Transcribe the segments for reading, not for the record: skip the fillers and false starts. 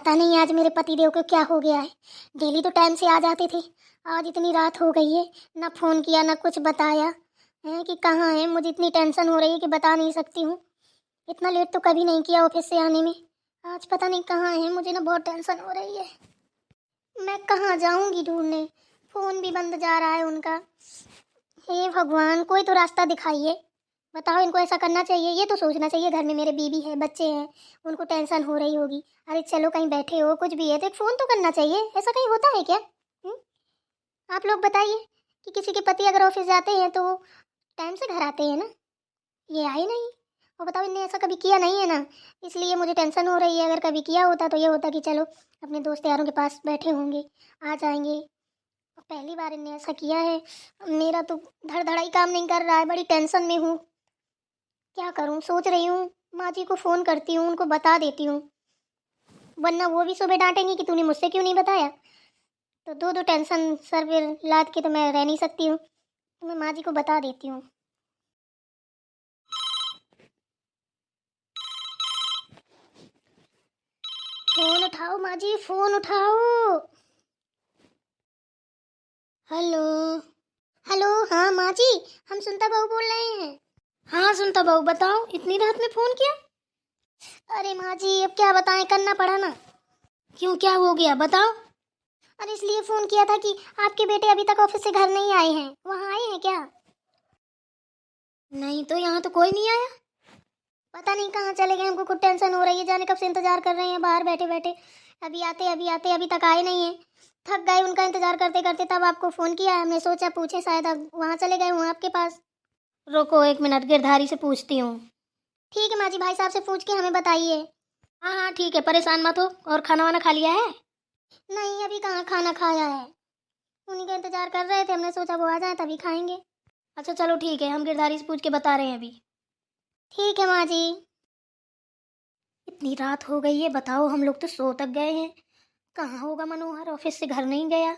पता नहीं आज मेरे पतिदेव को क्या हो गया है। डेली तो टाइम से आ जाते थे, आज इतनी रात हो गई है, ना फोन किया ना कुछ बताया है कि कहाँ है। मुझे इतनी टेंशन हो रही है कि बता नहीं सकती हूँ। इतना लेट तो कभी नहीं किया ऑफिस से आने में, आज पता नहीं कहाँ है। मुझे ना बहुत टेंशन हो रही है। मैं कहाँ जाऊँगी ढूंढने, फोन भी बंद जा रहा है उनका। हे भगवान, कोई तो रास्ता दिखाइए। बताओ, इनको ऐसा करना चाहिए? ये तो सोचना चाहिए घर में मेरे बीबी है, बच्चे हैं, उनको टेंशन हो रही होगी। अरे चलो कहीं बैठे हो, कुछ भी है तो एक फ़ोन तो करना चाहिए। ऐसा कहीं होता है क्या? हुँ? आप लोग बताइए कि किसी के पति अगर ऑफिस जाते हैं तो वो टाइम से घर आते हैं ना, ये आए नहीं। और बताओ, इनने ऐसा कभी किया नहीं है ना, इसलिए मुझे टेंशन हो रही है। अगर कभी किया होता तो ये होता कि चलो अपने दोस्त यारों के पास बैठे होंगे, आ जाएंगे। पहली बार इनने ऐसा किया है। मेरा तो धड़ धड़ा ही काम नहीं कर रहा है, बड़ी टेंशन में हूँ। क्या करूं, सोच रही हूँ माँ जी को फ़ोन करती हूँ, उनको बता देती हूँ, वरना वो भी सुबह डांटेंगी कि तूने मुझसे क्यों नहीं बताया। तो दो दो टेंशन सर पे लाद के तो मैं रह नहीं सकती हूँ, तो मैं माँ जी को बता देती हूँ। फ़ोन उठाओ माँ जी, फ़ोन उठाओ। हेलो। हेलो, हाँ माँ जी, हम सुनता बहू बोल रहे हैं। हाँ सुनता बहू, बताओ, इतनी रात में फ़ोन किया? अरे माँ जी, अब क्या बताएं, करना पड़ा ना। क्यों, क्या हो गया, बताओ। अरे इसलिए फोन किया था कि आपके बेटे अभी तक ऑफिस से घर नहीं आए हैं, वहाँ आए हैं क्या? नहीं तो, यहाँ तो कोई नहीं आया। पता नहीं कहाँ चले गए, हमको खुद टेंशन हो रही है, जाने कब से इंतजार कर रहे हैं बाहर बैठे बैठे। अभी आते अभी आते, अभी तक आए नहीं है। थक गए उनका इंतजार करते करते, तब आपको फोन किया। हमने सोचा पूछे, शायद अब वहाँ चले गए हूँ आपके पास। रुको एक मिनट, गिरधारी से पूछती हूँ। ठीक है माँ जी, भाई साहब से पूछ के हमें बताइए। हाँ हाँ ठीक है, परेशान मत हो। और खाना वाना खा लिया है? नहीं, अभी कहाँ खाना खाया है, उन्हीं का इंतजार कर रहे थे, हमने सोचा वो आ जाए तभी खाएंगे। अच्छा चलो ठीक है, हम गिरधारी से पूछ के बता रहे हैं अभी। ठीक है माँ जी। इतनी रात हो गई है, बताओ, हम लोग तो सो तक गए हैं। कहाँ होगा मनोहर, ऑफिस से घर नहीं गया।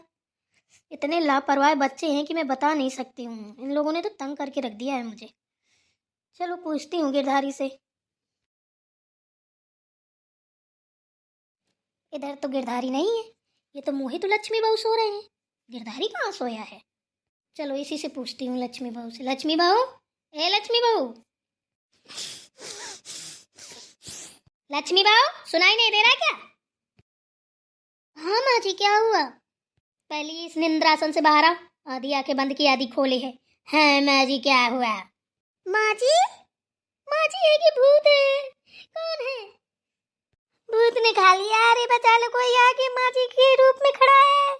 इतने लापरवाह बच्चे हैं कि मैं बता नहीं सकती हूँ। इन लोगों ने तो तंग करके रख दिया है मुझे। चलो पूछती हूँ गिरधारी से। इधर तो गिरधारी नहीं है, ये तो मोहित लक्ष्मी बहू सो रहे हैं। गिरधारी कहाँ सोया है? चलो इसी से पूछती हूँ, लक्ष्मी बहू से। लक्ष्मी बहू, ए लक्ष्मी बहू, लक्ष्मी बहू, सुनाई नहीं दे रहा क्या? हाँ माँ जी, क्या हुआ? पहले इस निंद्रासन से बाहर आओ। आधी आंखें बंद की आधी खोली है माँ जी, क्या हुआ? माँ जी, माँ जी, ये की भूत है। कौन है? भूत ने खा लिया। अरे बचा लो, कोई आके माँ जी के रूप में खड़ा है।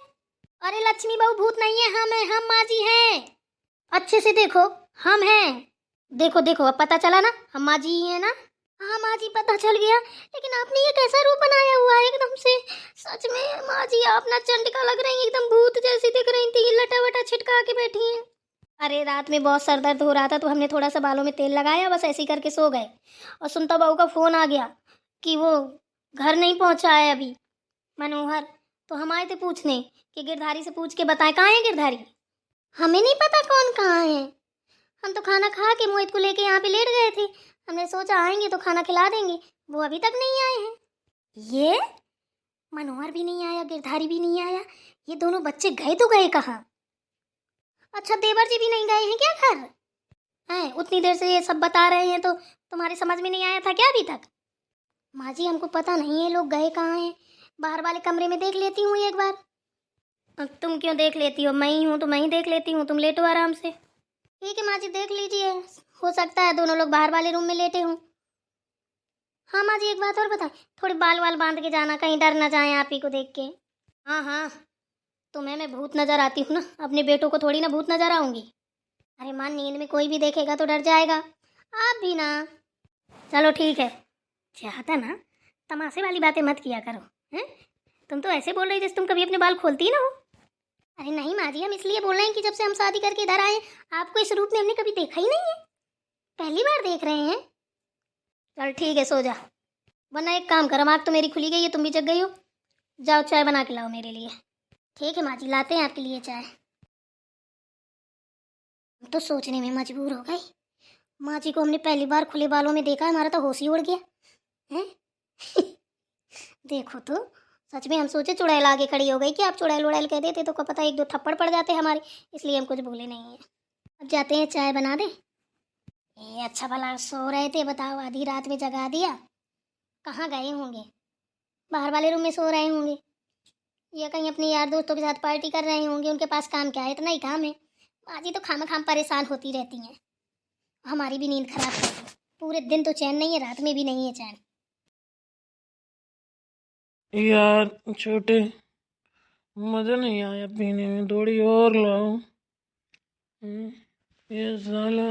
अरे लक्ष्मी बहू, भूत नहीं है, हम हैं, हम माँ जी हैं। अच्छे से देखो, हम हैं। देखो देखो, अब पता चला ना, हम माँ जी ही है ना। हाँ माँ जी, पता चल गया, लेकिन आपने ये कैसा रूप बनाया हुआ है एकदम से। सच में माँ जी, आप ना चंडिका लग रही हैं, एकदम भूत जैसी दिख रही थी, लटा वटा छिटका के बैठी हैं। अरे रात में बहुत सर दर्द हो रहा था तो हमने थोड़ा सा बालों में तेल लगाया, बस ऐसे ही करके सो गए। और सुनता बहू का फोन आ गया कि वो घर नहीं पहुंचा है अभी मनोहर। तो हम आए थे पूछने कि गिरधारी से पूछ के बताएं कहाँ है गिरधारी। हमें नहीं पता कौन कहाँ है। हम तो खाना खा के मोहित को लेके यहाँ पे लेट गए थे, हमने सोचा आएंगे तो खाना खिला देंगे, वो अभी तक नहीं आए हैं। ये मनोहर भी नहीं आया, गिरधारी भी नहीं आया, ये दोनों बच्चे गए तो गए कहाँ? अच्छा, देवर जी भी नहीं गए हैं क्या घर? हैं, उतनी देर से ये सब बता रहे हैं तो तुम्हारे समझ में नहीं आया था क्या अभी तक? माँ जी, हमको पता नहीं है लोग गए कहाँ हैं। बाहर वाले कमरे में देख लेती हूँ एक बार। अब तुम क्यों देख लेती हो, मैं ही हूँ तो मैं ही देख लेती हूँ, तुम लेटो आराम से। ठीक है माँ जी, देख लीजिए, हो सकता है दोनों लोग बाहर वाले रूम में लेटे हों। हाँ माँ जी, एक बात और बताएं, थोड़ी बाल वाल बांध के जाना, कहीं डर ना जाए आप ही को देख के। हाँ हाँ, तुम्हें मैं भूत नजर आती हूँ ना, अपने बेटों को थोड़ी ना भूत नजर आऊंगी। अरे माँ, नींद में कोई भी देखेगा तो डर जाएगा, आप भी ना। चलो ठीक है, चाहता ना, तमाशे वाली बातें मत किया करो। हैं, तुम तो ऐसे बोल रही जैसे तुम कभी अपने बाल खोलती ना हो। अरे नहीं माँ जी, हम इसलिए बोल रहे हैं कि जब से हम शादी करके इधर आए, आपको इस रूप में हमने कभी देखा ही नहीं है, पहली बार देख रहे हैं। चल ठीक है, सो जा, वरना एक काम करो, आँख तो मेरी खुली गई है, तुम भी जग गई हो, जाओ चाय बना के लाओ मेरे लिए। ठीक है माँ जी, लाते हैं आपके लिए चाय। तो सोचने में मजबूर हो गई, माँ जी को हमने पहली बार खुले बालों में देखा है, हमारा तो होश ही उड़ गया है। देखो तो, सच में हम सोचे चुड़ैल आगे खड़ी हो गई कि आप चुड़ैल उड़ैल कह देते तो क्या पता एक दो थप्पड़ पड़ जाते हमारे, इसलिए हम कुछ बोले नहीं है। अब जाते हैं, चाय बना दे। ये अच्छा भला सो रहे थे, बताओ आधी रात में जगा दिया। कहाँ गए होंगे? बाहर वाले रूम में सो रहे होंगे, या कहीं अपने यार दोस्तों के साथ पार्टी कर रहे होंगे। उनके पास काम क्या है? इतना ही काम है। बाजी तो खाम खाम परेशान होती रहती हैं। हमारी भी नींद खराब कर दी। पूरे दिन तो चैन नहीं है, रात में भी नहीं है चैन। यार छोटे, मज़ा नहीं आया पीने में, थोड़ी और लाओ। ये साला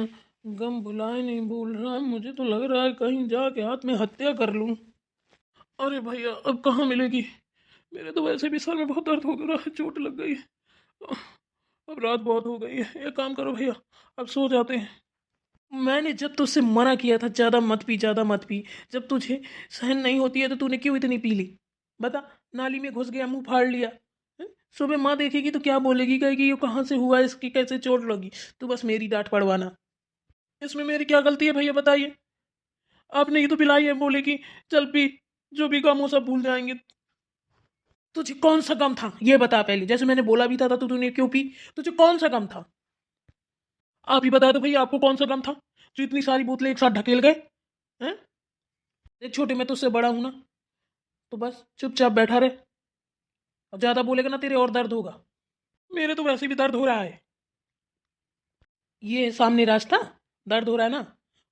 गम भुलाए नहीं भूल रहा, मुझे तो लग रहा है कहीं जाके हाथ में हत्या कर लूं। अरे भैया अब कहाँ मिलेगी? मेरे तो वैसे भी सर में बहुत दर्द हो रहा है, चोट लग गई है। अब रात बहुत हो गई है, एक काम करो भैया, अब सो जाते हैं। मैंने जब तुझसे मना किया था ज़्यादा मत पी, ज़्यादा मत पी, जब तुझे सहन नहीं होती है तो तूने क्यों इतनी पी ली? बता। नाली में घुस गया, मुंह फाड़ लिया। हैं? सुबह माँ देखेगी तो क्या बोलेगी? कहेगी ये कहाँ से हुआ, इसकी कैसे चोट लगी? तू बस मेरी डांट पड़वाना। इसमें मेरी क्या गलती है भैया, बताइए। आपने ही तो पिलाई है, बोलेगी चल पी, जो भी गम हो सब भूल जाएंगे। तुझे कौन सा गम था ये बता पहले, जैसे मैंने बोला भी था तो तूने क्यों पी? तुझे कौन सा गम था? आप ही बता दो भैया, आपको कौन सा गम था जो इतनी सारी बोतलें एक साथ ढकेल गए? हैं? देख छोटे, मैं तुझसे बड़ा हूं ना, तो बस चुपचाप बैठा रहे। अब ज्यादा बोलेगा ना तेरे और दर्द होगा। मेरे तो वैसे भी दर्द हो रहा है। ये सामने रास्ता, दर्द हो रहा है ना,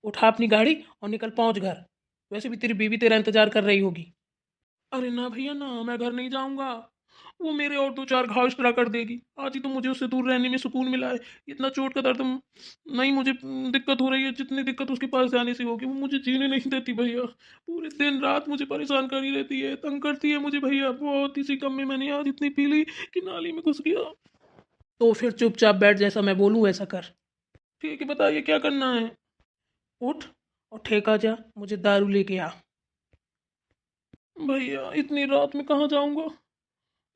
उठा अपनी गाड़ी और निकल पहुंच घर। वैसे भी तेरी बीवी तेरा इंतजार कर रही होगी। अरे ना भैया ना, मैं घर नहीं जाऊंगा। वो मेरे और दो चार घाव इस तरह कर देगी। आज ही तो मुझे उससे दूर रहने में सुकून मिला है। इतना चोट का दर्द नहीं मुझे दिक्कत हो रही है जितनी दिक्कत उसके पास जाने से होगी। वो मुझे जीने नहीं देती भैया, पूरे दिन रात मुझे परेशान करी रहती है, तंग करती है मुझे भैया। बहुत इसी कम में मैंने आज इतनी पी ली कि नाली में घुस गया। तो फिर चुपचाप बैठ, जैसा मैं बोलूँ वैसा कर। ठीक है, बताइए क्या करना है? उठ और ठेका जा, मुझे दारू लेके आ। भैया इतनी रात में कहाँ जाऊंगा?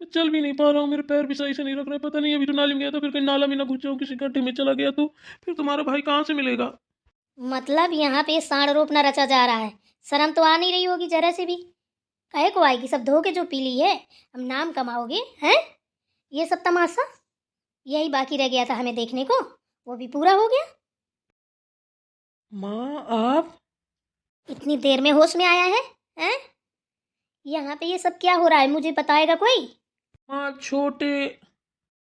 मैं चल भी नहीं पा रहा हूँ, मेरे पैर भी सही से नहीं रख रहे। पता नहीं अभी तो नाली में गया था, फिर कहीं नाला में ना घुस जाऊँ, किसी गड्ढे में चला गया तो फिर तुम्हारा भाई कहाँ से मिलेगा? मतलब यहाँ पे सांड रोपना रचा जा रहा है। शर्म तो आ नहीं रही होगी जरा से भी। काहे को आएगी? सब धो के जो पी ली है, हम नाम कमाओगे हैं? ये सब तमाशा यही बाकी रह गया था हमें देखने को, वो भी पूरा हो गया। माँ आप। इतनी देर में होश में आया है? हैं? यहाँ पे ये सब क्या हो रहा है, मुझे बताएगा कोई? माँ छोटे,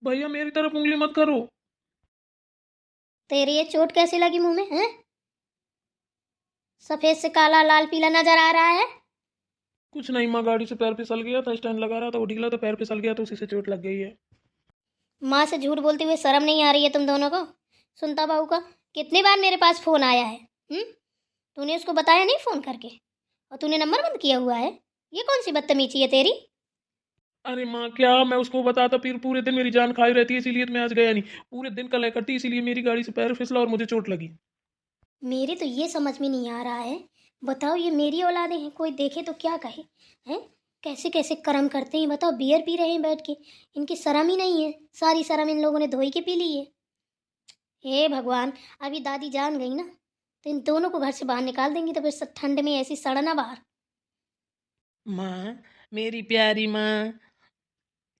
भैया मेरी तरफ उंगली मत करो। तेरी ये चोट कैसे लगी मुंह में? हैं? सफेद से काला लाल पीला नजर आ रहा है। कुछ नहीं माँ, गाड़ी से पैर फिसल गया था, स्टैंड लगा रहा था, वो ढीला तो पैर फिसल गया तो उसी से चोट लग गई है। माँ से झूठ बोलते हुए शर्म नहीं आ रही है तुम दोनों को? सुनता बहू का कितनी बार मेरे पास फोन आया है। तूने उसको बताया नहीं फोन करके? और तूने नंबर बंद किया हुआ है। ये कौन सी बदतमीजी है तेरी? अरे माँ क्या मैं उसको बताता, फिर पूरे दिन मेरी जान खाई रहती है, इसीलिए तो मैं आज गया नहीं। पूरे दिन कल करती, इसीलिए मेरी गाड़ी से पैर फिसला और मुझे चोट लगी। मेरे तो ये समझ में नहीं आ रहा है। बताओ, ये मेरी औलादे हैं, कोई देखे तो क्या कहे? हैं? कैसे कैसे कर्म करते हैं बताओ, बियर पी रहे हैं बैठ के। इनकी शर्म ही नहीं है, सारी शर्म इन लोगों ने धोई के पी ली है। हे भगवान, अभी दादी जान गई ना तो इन दोनों को घर से बाहर निकाल देंगी, तो फिर ठंड में ऐसी सड़ना बाहर। माँ, मेरी प्यारी माँ,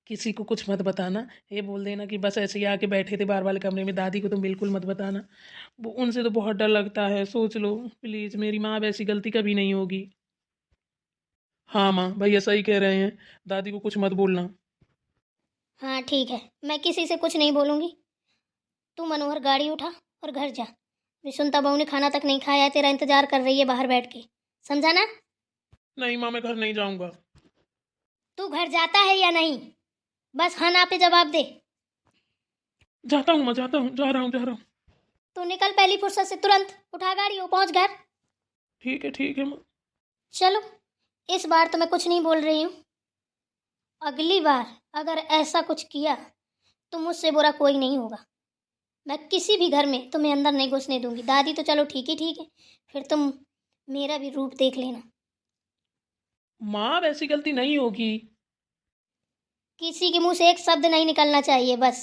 किसी को कुछ मत बताना। ये बोल देना कि बस ऐसे ही आके बैठे थे बाहर वाले कमरे में। दादी को तो बिल्कुल मत बताना, वो उनसे तो बहुत डर लगता है। सोच लो प्लीज़, मेरी माँ अब ऐसी गलती कभी नहीं होगी। हाँ माँ, भैया सही कह रहे हैं, दादी को कुछ मत बोलना। हाँ ठीक है, मैं किसी से कुछ नहीं बोलूँगी। तू मनोहर गाड़ी उठा और घर जा। विसुनता बहू ने खाना तक नहीं खाया है, तेरा इंतजार कर रही है बाहर बैठ के। समझा ना? नहीं माँ, मैं घर नहीं जाऊँगा। तू घर जाता है या नहीं? बस हाँ ना पे जवाब दे। जाता हूँ, मैं जाता हूँ, जा रहा हूँ, जा रहा हूँ। तू निकल पहली फुर्सत से, तुरंत उठा गाड़ी और पहुंच घर। ठीक है माँ। चलो, इस बार तो मैं कुछ नहीं बोल रही हूँ। अगली बार अगर ऐसा कुछ किया तो मुझसे बुरा कोई नहीं होगा। मैं किसी भी घर में तुम्हें अंदर नहीं घुसने दूंगी। दादी तो चलो ठीक है, फिर तुम मेरा भी रूप देख लेना। माँ वैसी गलती नहीं होगी। किसी के मुंह से एक शब्द नहीं निकलना चाहिए बस।